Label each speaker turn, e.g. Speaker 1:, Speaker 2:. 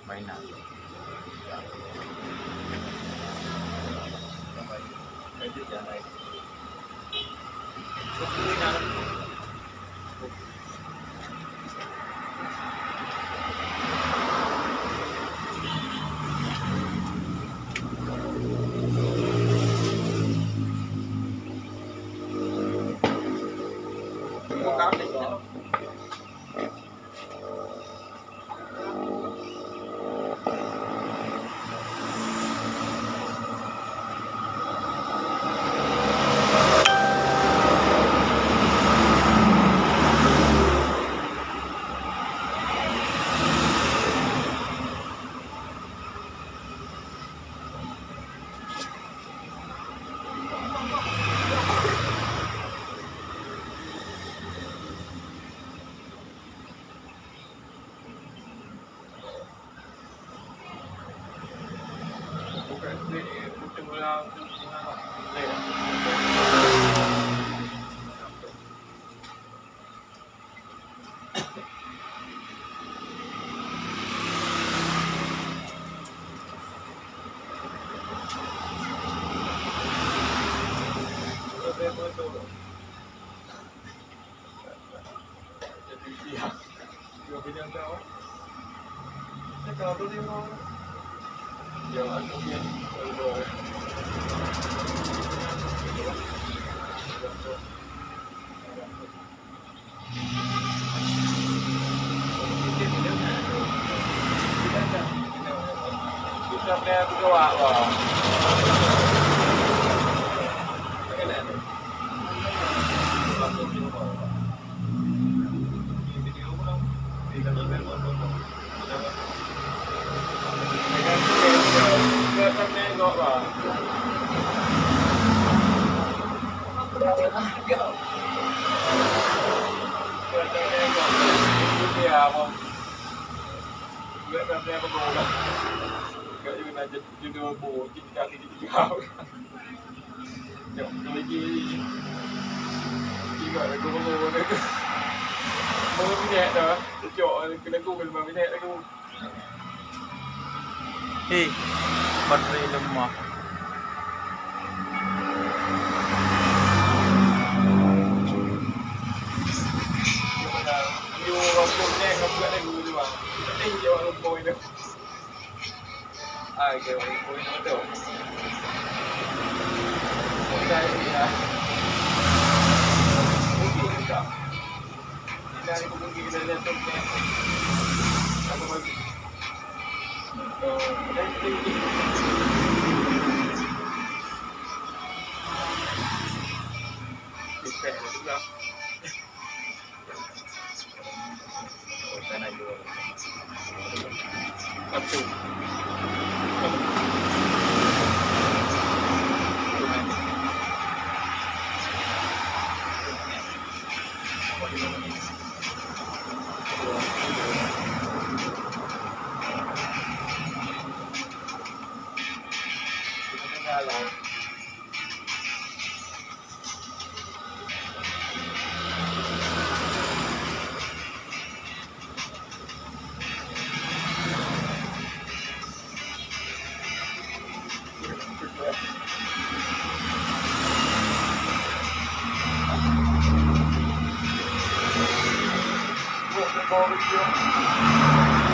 Speaker 1: mainan. Edit ya naik. Sampai aku jawab lah. Judul buku kita kau. Jom lagi. Tiga lagu baru ni. Baru minit dah. Cocok kena lagu 5 minit lagu.
Speaker 2: Bateri lemah.
Speaker 1: You waktu ni kau buat lagu tu bang. Tak jawab lupa itu. Okay, poin nombor tu. Sudah ya. Mungkin juga. Kita ni mungkin kita lihat tu ni. Apa lagi? Kita juga. Sana juga. Apa? Barbecue.